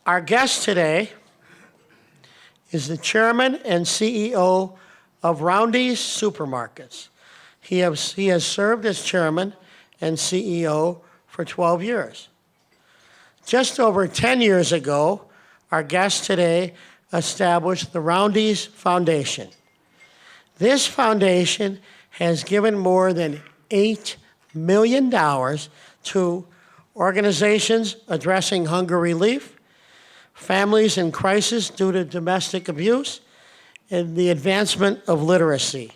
Our guest today is the chairman and CEO of Roundy's Supermarkets. He has served as chairman and CEO for 12 years. Just over 10 years ago, our guest today established the Roundy's Foundation. This foundation has given more than $8 million to organizations addressing hunger relief, families in crisis due to domestic abuse, and the advancement of literacy.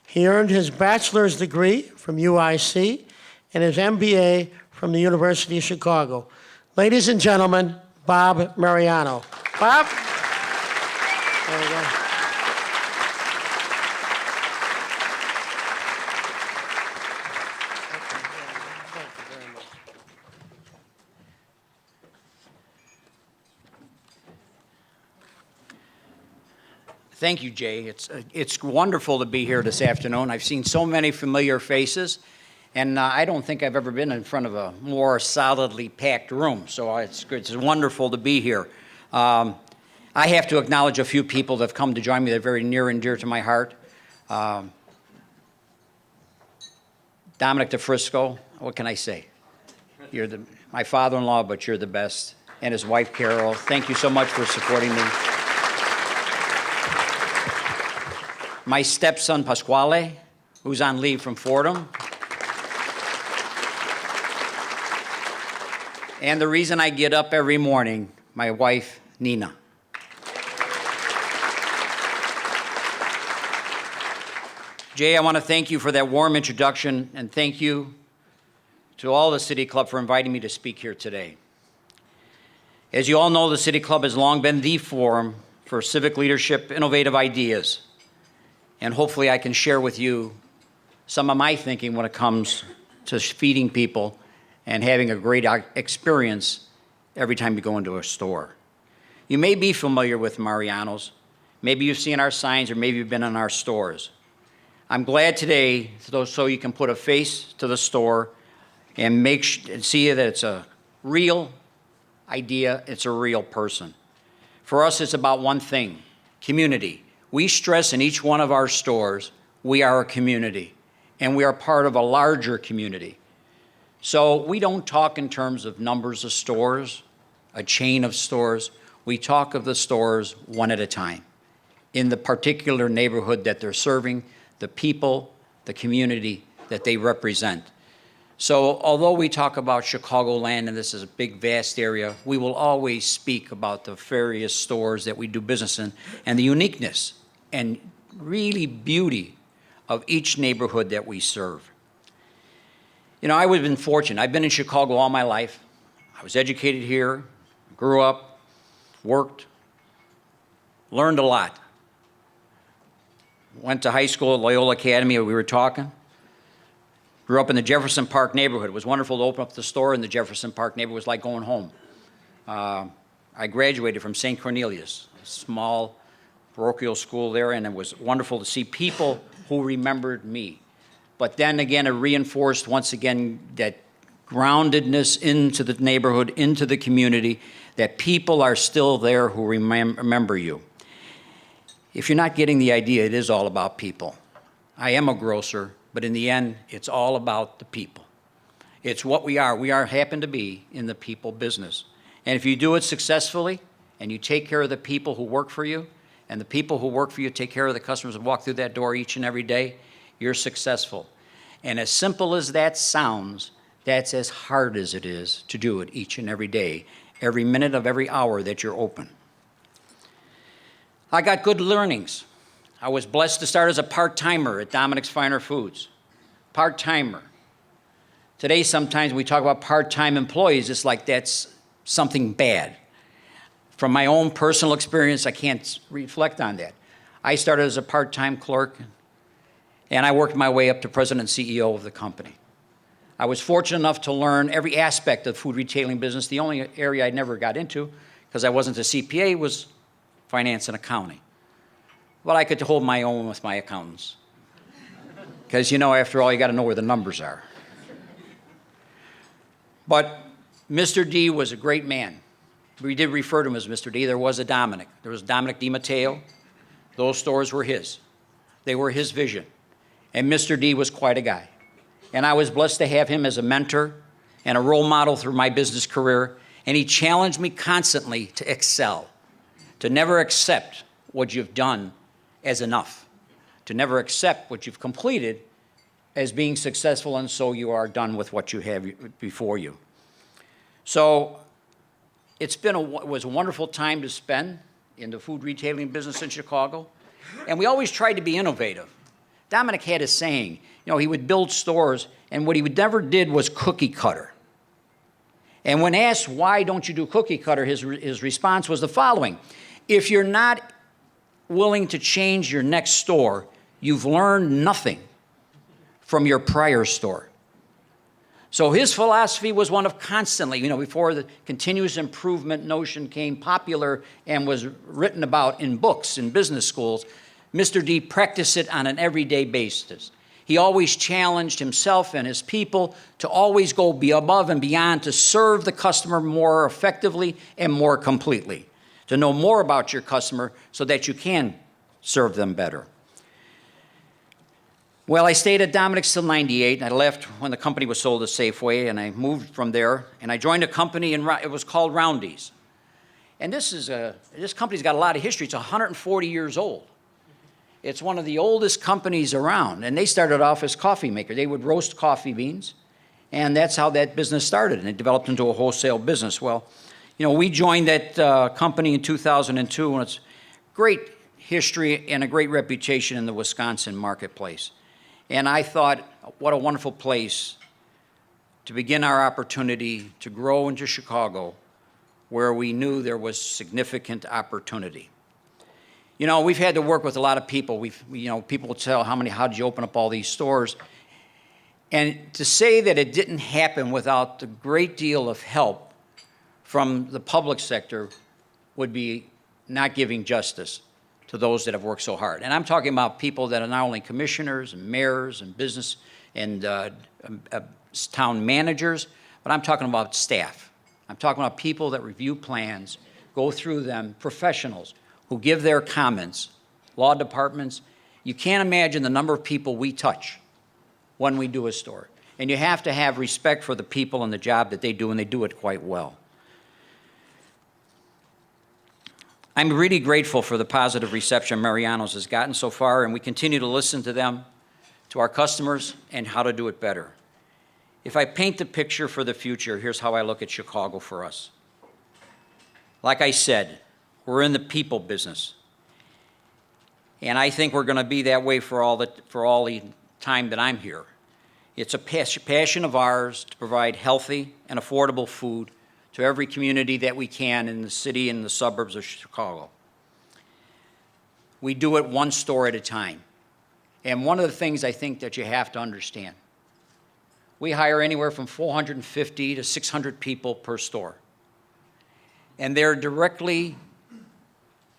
He earned his bachelor's degree from UIC and his MBA from the University of Chicago. Ladies and gentlemen, Bob Mariano. Bob? There we go. Thank you, Jay. It's wonderful to be here this afternoon. I've seen so many familiar faces, and I don't think I've ever been in front of a more solidly packed room, so it's wonderful to be here. I have to acknowledge a few people that have come to join me that are very near and dear to my heart. Dominic DeFrisco, what can I say? You're my father-in-law, but you're the best. And his wife, Carol, thank you so much for supporting me. My stepson, Pasquale, who's on leave from Fordham. And the reason I get up every morning, my wife, Nina. Jay, I want to thank you for that warm introduction, and thank you to all the City Club for inviting me to speak here today. As you all know, the City Club has long been the forum for civic leadership, innovative ideas, and hopefully I can share with you some of my thinking when it comes to feeding people and having a great experience every time you go into a store. You may be familiar with Mariano's. Maybe you've seen our signs, or maybe you've been in our stores. I'm glad today, so you can put a face to the store and see that it's a real idea, it's a real person. For us, it's about one thing: community. We stress in each one of our stores, we are a community, and we are part of a larger community. So we don't talk in terms of numbers of stores, a chain of stores. We talk of the stores one at a time, in the particular neighborhood that they're serving, the people, the community that they represent. So although we talk about Chicagoland, and this is a big, vast area, we will always speak about the various stores that we do business in and the uniqueness and really beauty of each neighborhood that we serve. You know, I've been fortunate. I've been in Chicago all my life. I was educated here, grew up, worked, learned a lot. Went to high school at Loyola Academy, we were talking. Grew up in the Jefferson Park neighborhood. It was wonderful to open up the store in the Jefferson Park neighborhood. It was like going home. I graduated from St. Cornelius, a small parochial school there, and it was wonderful to see people who remembered me. But then again, it reinforced once again that groundedness into the neighborhood, into the community, that people are still there who remember you. If you're not getting the idea, it is all about people. I am a grocer, but in the end, it's all about the people. It's what we are. We happen to be in the people business. And if you do it successfully, and you take care of the people who work for you, and the people who work for you take care of the customers that walk through that door each and every day, you're successful. And as simple as that sounds, that's as hard as it is to do it each and every day, every minute of every hour that you're open. I got good learnings. I was blessed to start as a part-timer at Dominic's Finer Foods. Part-timer. Today, sometimes we talk about part-time employees, it's like that's something bad. From my own personal experience, I can't reflect on that. I started as a part-time clerk, and I worked my way up to president and CEO of the company. I was fortunate enough to learn every aspect of the food retailing business. The only area I never got into, because I wasn't a CPA, was finance and accounting. But I could hold my own with my accountants. Because, you know, after all, you got to know where the numbers are. But Mr. D was a great man. we did refer to him as Mr. D. There was a Dominic. There was Dominic DiMatteo. Those stores were his. They were his vision. And Mr. D was quite a guy. And I was blessed to have him as a mentor and a role model through my business career. And he challenged me constantly to excel, to never accept what you've done as enough, to never accept what you've completed as being successful, and so you are done with what you have before you. So it was a wonderful time to spend in the food retailing business in Chicago, and we always tried to be innovative. Dominic had a saying, he would build stores, and what he never did was cookie cutter. And when asked, why don't you do cookie cutter, his response was the following: if you're not willing to change your next store, you've learned nothing from your prior store. So his philosophy was one of constantly, before the continuous improvement notion came popular and was written about in books in business schools, Mr. D practiced it on an everyday basis. He always challenged himself and his people to always go above and beyond to serve the customer more effectively and more completely, to know more about your customer so that you can serve them better. Well, I stayed at Dominic's till '98, and I left when the company was sold to Safeway, and I moved from there, and I joined a company, and it was called Roundy's. And this company's got a lot of history. It's 140 years old. It's one of the oldest companies around, and they started off as coffee makers. They would roast coffee beans, and that's how that business started, and it developed into a wholesale business. Well, we joined that company in 2002, and it's great history and a great reputation in the Wisconsin marketplace. And I thought, what a wonderful place to begin our opportunity to grow into Chicago, where we knew there was significant opportunity. We've had to work with a lot of people. People will tell how did you open up all these stores? And to say that it didn't happen without the great deal of help from the public sector would be not giving justice to those that have worked so hard. And I'm talking about people that are not only commissioners and mayors and business and town managers, but I'm talking about staff. I'm talking about people that review plans, go through them, professionals who give their comments, law departments. You can't imagine the number of people we touch when we do a store. And you have to have respect for the people and the job that they do, and they do it quite well. I'm really grateful for the positive reception Mariano's has gotten so far, and we continue to listen to them, to our customers, and how to do it better. If I paint the picture for the future, here's how I look at Chicago for us. Like I said, we're in the people business. And I think we're going to be that way for all the time that I'm here. It's a passion of ours to provide healthy and affordable food to every community that we can in the city and the suburbs of Chicago. We do it one store at a time. And one of the things I think that you have to understand, we hire anywhere from 450 to 600 people per store. And they're directly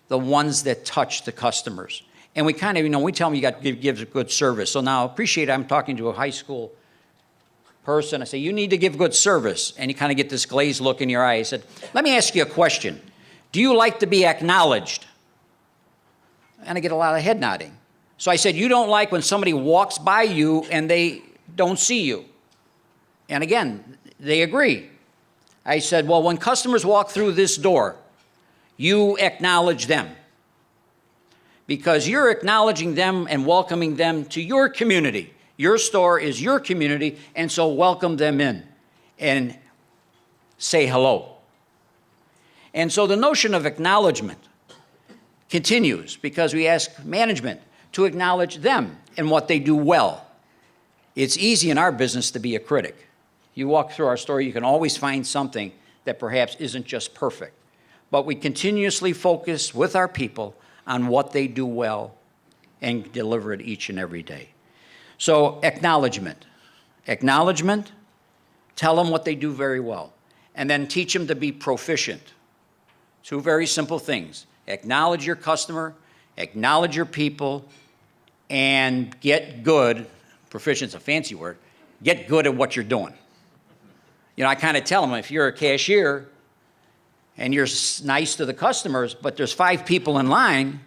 the ones that touch the customers. And we kind of, we tell them you got to give a good service. So now appreciate I'm talking to a high school person. I say, you need to give good service. And you kind of get this glazed look in your eye. I said, let me ask you a question. Do you like to be acknowledged? And I get a lot of head nodding. So I said, you don't like when somebody walks by you and they don't see you. And again, they agree. I said, well, when customers walk through this door, you acknowledge them. Because you're acknowledging them and welcoming them to your community. Your store is your community, and so welcome them in and say hello. And so the notion of acknowledgement continues because we ask management to acknowledge them and what they do well. It's easy in our business to be a critic. You walk through our store, you can always find something that perhaps isn't just perfect. But we continuously focus with our people on what they do well and deliver it each and every day. So acknowledgement. Acknowledgement, tell them what they do very well, and then teach them to be proficient. Two very simple things. Acknowledge your customer, acknowledge your people, and get good. Proficient's a fancy word. Get good at what you're doing. I kind of tell them, if you're a cashier and you're nice to the customers, but there's 5 people in line,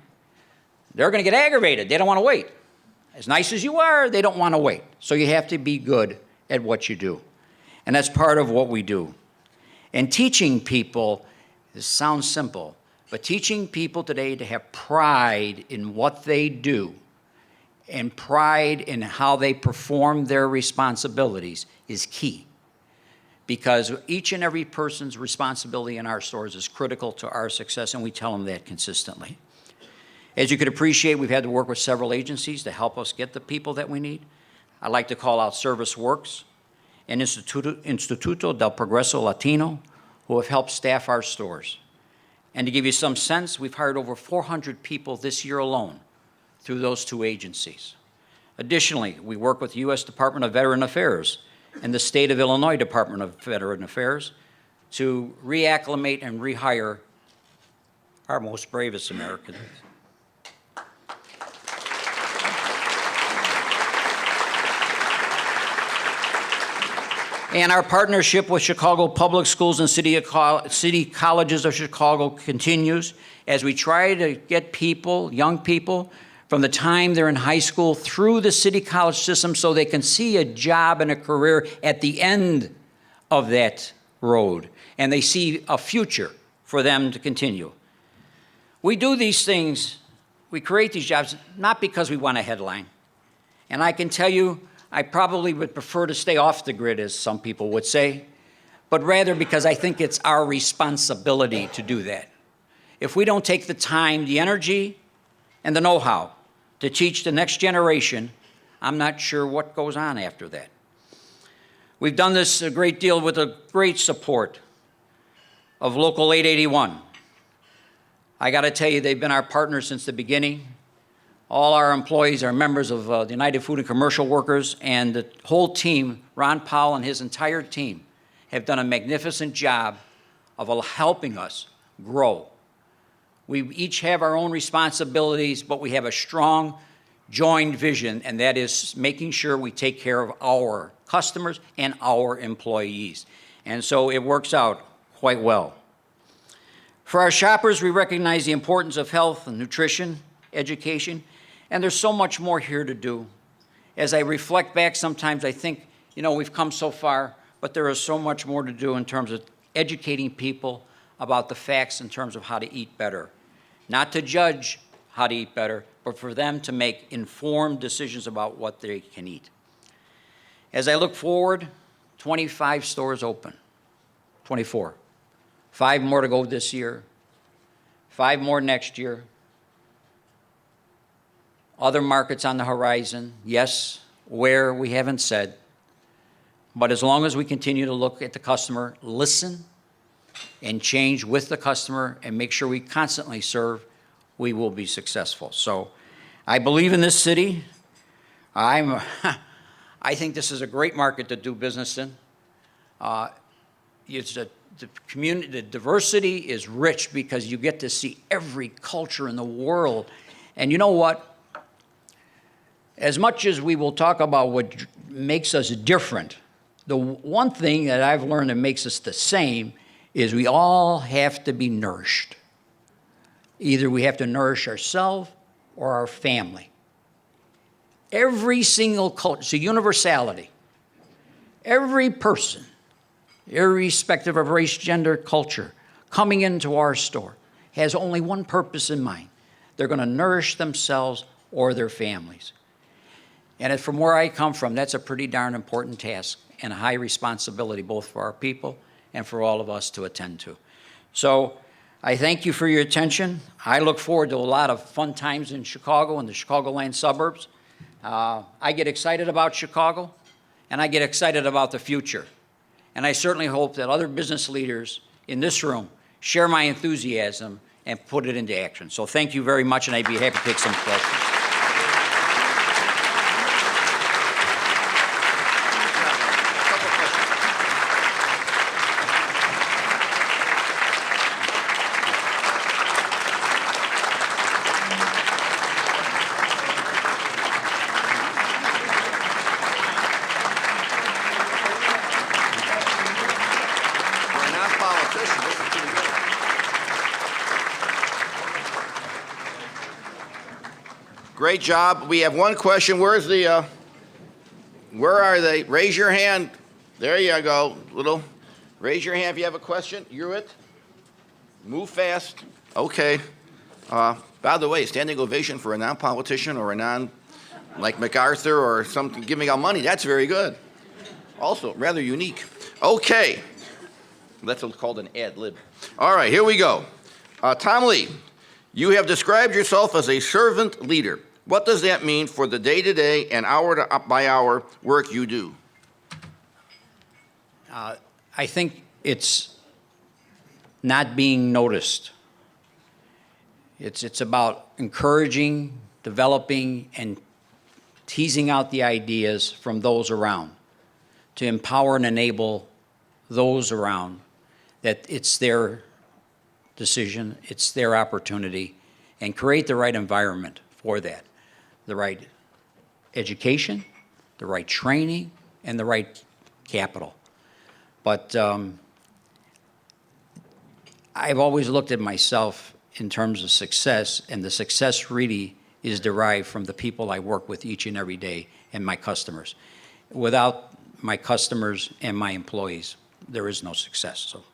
they're going to get aggravated. They don't want to wait. As nice as you are, they don't want to wait. So you have to be good at what you do. And that's part of what we do. And teaching people, this sounds simple, but teaching people today to have pride in what they do and pride in how they perform their responsibilities is key. Because each and every person's responsibility in our stores is critical to our success, and we tell them that consistently. As you could appreciate, we've had to work with several agencies to help us get the people that we need. I'd like to call out Service Works and Instituto del Progreso Latino, who have helped staff our stores. And to give you some sense, we've hired over 400 people this year alone through those 2 agencies. Additionally, we work with the U.S. Department of Veteran Affairs and the State of Illinois Department of Veteran Affairs to reacclimate and rehire our most bravest Americans. And our partnership with Chicago Public Schools and City Colleges of Chicago continues as we try to get people, young people, from the time they're in high school through the city college system so they can see a job and a career at the end of that road. And they see a future for them to continue. We do these things, we create these jobs, not because we want a headline. And I can tell you, I probably would prefer to stay off the grid, as some people would say, but rather because I think it's our responsibility to do that. If we don't take the time, the energy, and the know-how to teach the next generation, I'm not sure what goes on after that. We've done this a great deal with the great support of Local 881. I got to tell you, they've been our partners since the beginning. All our employees are members of the United Food and Commercial Workers, and the whole team, Ron Powell and his entire team, have done a magnificent job of helping us grow. We each have our own responsibilities, but we have a strong joined vision, and that is making sure we take care of our customers and our employees. And so it works out quite well. For our shoppers, we recognize the importance of health and nutrition, education, and there's so much more here to do. As I reflect back, sometimes I think, we've come so far, but there is so much more to do in terms of educating people about the facts in terms of how to eat better. Not to judge how to eat better, but for them to make informed decisions about what they can eat. As I look forward, 25 stores open, 24. 5 more to go this year, 5 more next year. Other markets on the horizon, yes, where we haven't said. But as long as we continue to look at the customer, listen, and change with the customer, and make sure we constantly serve, we will be successful. So I believe in this city. I think this is a great market to do business in. The diversity is rich because you get to see every culture in the world. And you know what? As much as we will talk about what makes us different, the one thing that I've learned that makes us the same is we all have to be nourished. Either we have to nourish ourselves or our family. Every single culture, it's a universality. Every person, irrespective of race, gender, culture, coming into our store has only one purpose in mind. They're going to nourish themselves or their families. And from where I come from, that's a pretty darn important task and a high responsibility both for our people and for all of us to attend to. So I thank you for your attention. I look forward to a lot of fun times in Chicago and the Chicagoland suburbs. I get excited about Chicago, and I get excited about the future. And I certainly hope that other business leaders in this room share my enthusiasm and put it into action. So thank you very much, and I'd be happy to take some questions. We're not politicians. This is pretty good. Great job. We have one question. Where are they? Raise your hand. There you go. Raise your hand if you have a question. You're it. Move fast. Okay. By the way, standing ovation for a non-politician or like MacArthur or something giving out money, that's very good. Also, rather unique. Okay. That's called an ad lib. All right, here we go. Tom Lee, you have described yourself as a servant leader. What does that mean for the day-to-day and hour-by-hour work you do? I think it's not being noticed. It's about encouraging, developing, and teasing out the ideas from those around to empower and enable those around that it's their decision, it's their opportunity, and create the right environment for that. The right education, the right training, and the right capital. But I've always looked at myself in terms of success, and the success really is derived from the people I work with each and every day and my customers. Without my customers and my employees, there is no success. So.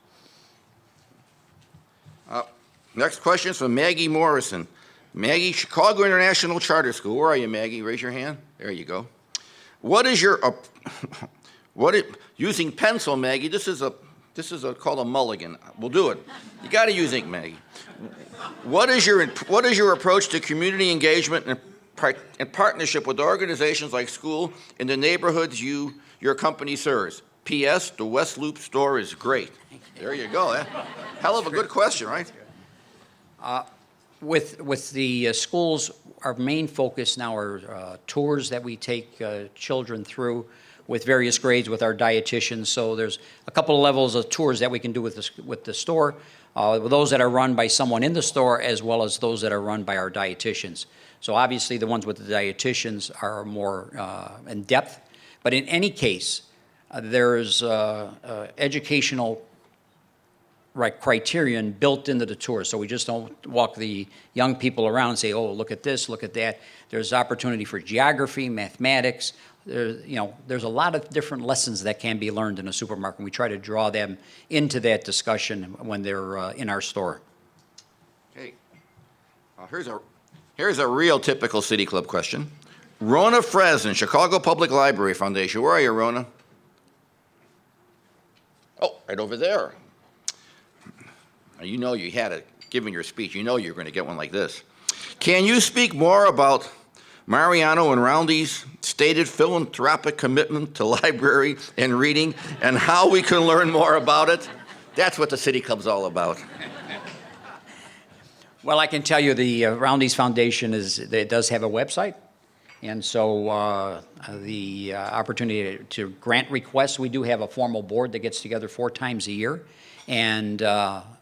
Next question is from Maggie Morrison. Maggie, Chicago International Charter School. Where are you, Maggie? Raise your hand. There you go. What is your using pencil, Maggie? This is called a mulligan. We'll do it. You got to use ink, Maggie. What is your approach to community engagement and partnership with organizations like school in the neighborhoods your company serves? P.S. The West Loop store is great. There you go. Hell of a good question, right? With the schools, our main focus now are tours that we take children through with various grades with our dietitians. So there's a couple of levels of tours that we can do with the store, those that are run by someone in the store as well as those that are run by our dietitians. So obviously the ones with the dietitians are more in depth, but in any case, there's educational criterion built into the tour. So we just don't walk the young people around and say, oh, look at this, look at that. There's opportunity for geography, mathematics. There's a lot of different lessons that can be learned in a supermarket. And we try to draw them into that discussion when they're in our store. Okay. Here's a real typical City Club question. Rona Fresden, Chicago Public Library Foundation. Where are you, Rona? Oh, right over there. You know you had it, given your speech, you know you're going to get one like this. Can you speak more about Mariano and Roundy's stated philanthropic commitment to library and reading and how we can learn more about it? That's what the City Club's all about. Well, I can tell you the Roundy's Foundation it does have a website. And so the opportunity to grant requests, we do have a formal board that gets together 4 times a year. And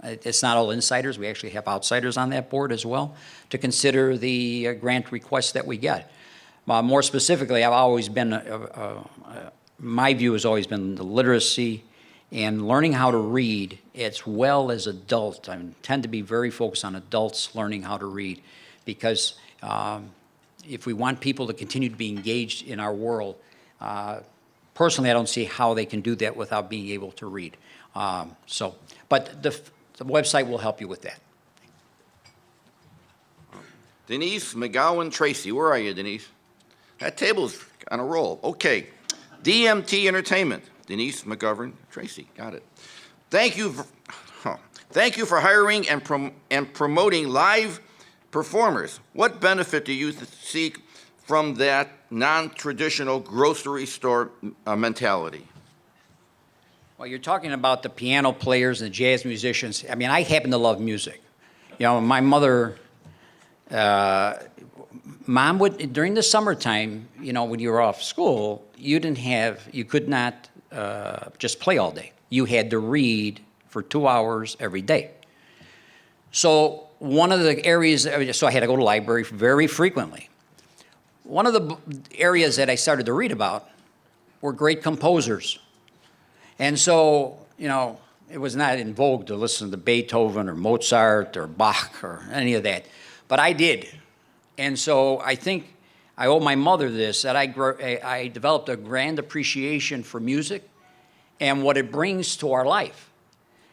it's not all insiders. We actually have outsiders on that board as well to consider the grant requests that we get. More specifically, I've always been, my view has always been the literacy and learning how to read as well as adults. I tend to be very focused on adults learning how to read because if we want people to continue to be engaged in our world, personally, I don't see how they can do that without being able to read. But the website will help you with that. Denise McGowan Tracy, where are you, Denise? That table's on a roll. Okay. DMT Entertainment, Denise McGovern Tracy, got it. Thank you for hiring and promoting live performers. What benefit do you seek from that non-traditional grocery store mentality? Well, you're talking about the piano players and the jazz musicians. I mean, I happen to love music. My mother, Mom would, during the summertime, when you were off school, you could not just play all day. You had to read for 2 hours every day. So one of the areas, so I had to go to the library very frequently. One of the areas that I started to read about were great composers. And so, it was not in vogue to listen to Beethoven or Mozart or Bach or any of that. But I did. And so I think I owe my mother this, that I developed a grand appreciation for music and what it brings to our life.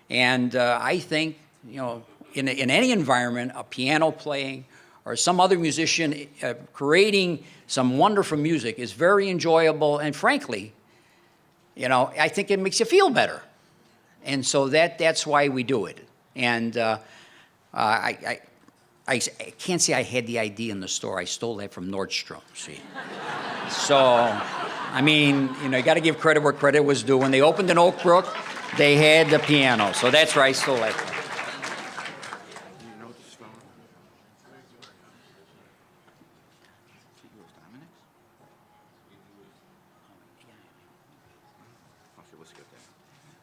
And I think, in any environment, a piano playing or some other musician creating some wonderful music is very enjoyable. And frankly, I think it makes you feel better. And so that's why we do it. And I can't say I had the idea in the store. I stole that from Nordstrom, see. So, you got to give credit where credit was due. When they opened in Oak Brook, they had the piano. So that's where I stole that from.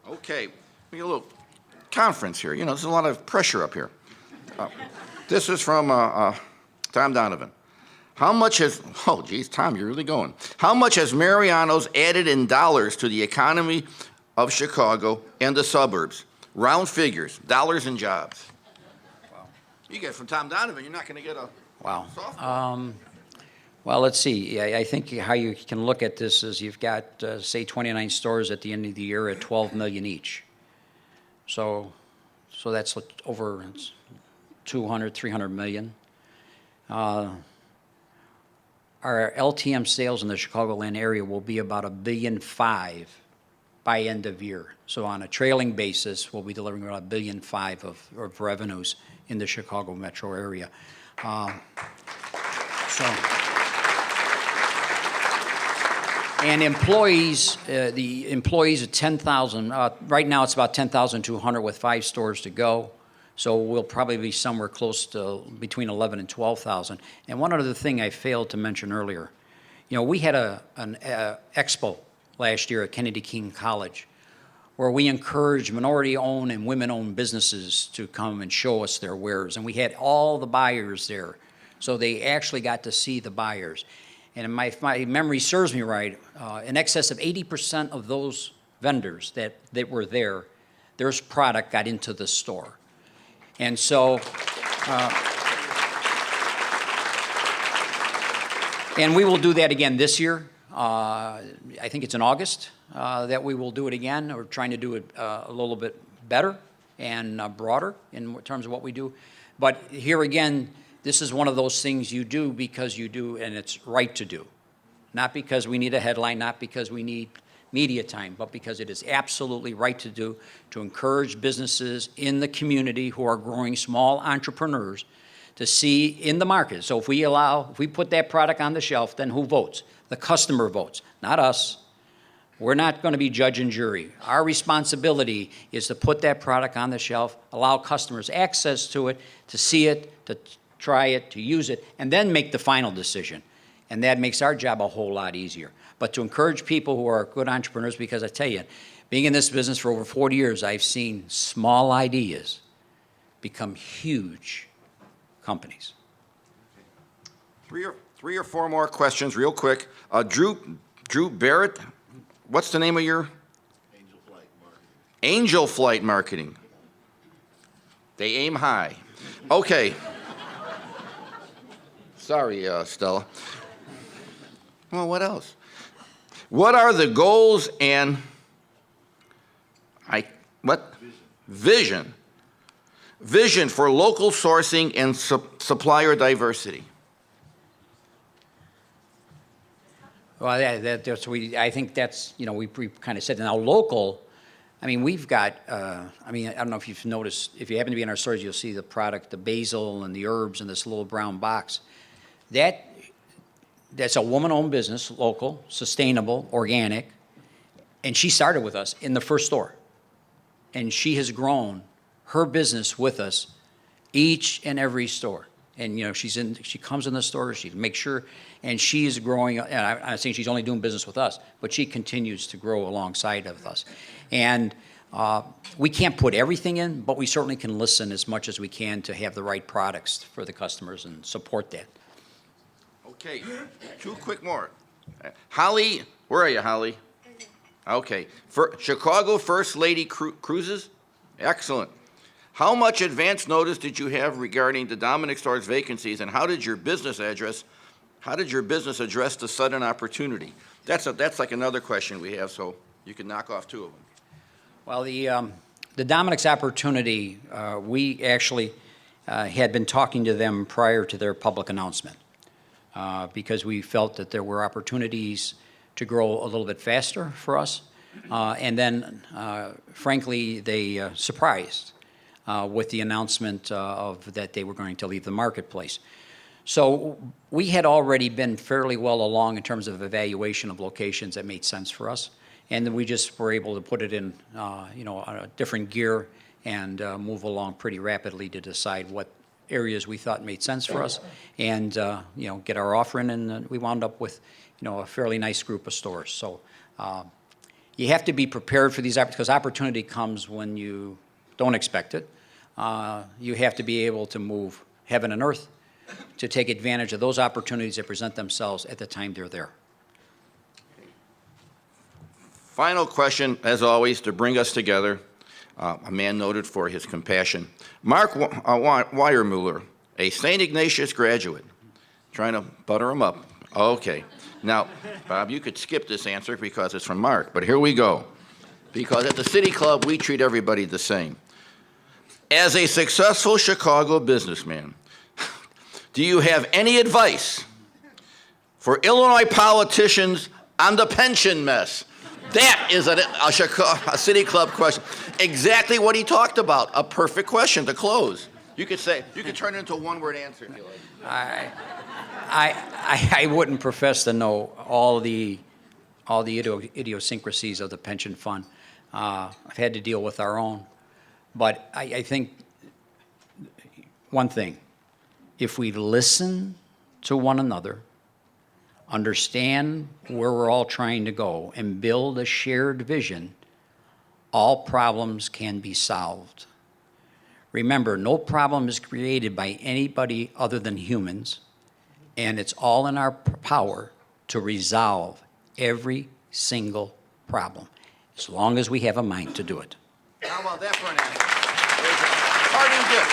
Okay, we got a little conference here. There's a lot of pressure up here. This is from Tom Donovan. How much has, oh geez, Tom, you're really going. How much has Mariano's added in dollars to the economy of Chicago and the suburbs? Round figures, dollars and jobs. Wow. You get from Tom Donovan, you're not going to get a softball. Well, let's see. I think how you can look at this is you've got, say, 29 stores at the end of the year at $12 million each. So that's over 200, 300 million. Our LTM sales in the Chicagoland area will be about $1.5 billion by end of year. So on a trailing basis, we'll be delivering about $1.5 billion of revenues in the Chicago metro area. And employees, the employees at 10,000, right now it's about 10,200 with 5 stores to go. So we'll probably be somewhere close to between 11 and 12,000. And one other thing I failed to mention earlier, we had an expo last year at Kennedy King College where we encouraged minority-owned and women-owned businesses to come and show us their wares. And we had all the buyers there. So they actually got to see the buyers. And if my memory serves me right, in excess of 80% of those vendors that were there, their product got into the store. And so, and we will do that again this year. I think it's in August that we will do it again. We're trying to do it a little bit better and broader in terms of what we do. But here again, this is one of those things you do because you do and it's right to do. Not because we need a headline, not because we need media time, but because it is absolutely right to do to encourage businesses in the community who are growing, small entrepreneurs, to see in the market. So if we put that product on the shelf, then who votes? The customer votes, not us. We're not going to be judge and jury. Our responsibility is to put that product on the shelf, allow customers access to it, to see it, to try it, to use it, and then make the final decision. And that makes our job a whole lot easier. But to encourage people who are good entrepreneurs, because I tell you, being in this business for over 40 years, I've seen small ideas become huge companies. Three or four more questions real quick. Drew Barrett, what's the name of your? Angel Flight Marketing. Angel Flight Marketing. They aim high. Okay. Sorry, Stella. Well, what else? What are the goals and vision for local sourcing and supplier diversity? Well, I think that's, we kind of said, now local, we've got, I don't know if you've noticed, if you happen to be in our stores, you'll see the product, the basil and the herbs in this little brown box. That's a woman-owned business, local, sustainable, organic, and she started with us in the first store. And she has grown her business with us each and every store. And, she comes in the store, she makes sure, and she is growing, and I'm not saying she's only doing business with us, but she continues to grow alongside of us. And we can't put everything in, but we certainly can listen as much as we can to have the right products for the customers and support that. Okay, 2 quick more. Holly, where are you, Holly? Okay, Chicago First Lady Cruises? Excellent. How much advance notice did you have regarding the Dominic Store's vacancies, and how did your business address the sudden opportunity? That's like another question we have, so you can knock off two of them. Well, the Dominic's opportunity, we actually had been talking to them prior to their public announcement because we felt that there were opportunities to grow a little bit faster for us. And then, frankly, they surprised with the announcement of that they were going to leave the marketplace. So we had already been fairly well along in terms of evaluation of locations that made sense for us. And then we just were able to put it in, on a different gear and move along pretty rapidly to decide what areas we thought made sense for us and, get our offer in. And we wound up with, a fairly nice group of stores. So you have to be prepared for these because opportunity comes when you don't expect it. You have to be able to move heaven and earth to take advantage of those opportunities that present themselves at the time they're there. Final question, as always, to bring us together, a man noted for his compassion. Mark Weiermuller, a St. Ignatius graduate. Trying to butter him up. Okay. Now, Bob, you could skip this answer because it's from Mark, but here we go. Because at the City Club, we treat everybody the same. As a successful Chicago businessman, do you have any advice for Illinois politicians on the pension mess? That is a City Club question. Exactly what he talked about. A perfect question to close. You could turn it into a one-word answer if you like. I wouldn't profess to know all the idiosyncrasies of the pension fund. I've had to deal with our own. But I think one thing, if we listen to one another, understand where we're all trying to go, and build a shared vision, all problems can be solved. Remember, no problem is created by anybody other than humans, and it's all in our power to resolve every single problem, as long as we have a mind to do it. How about that for an answer? There's a parting gift.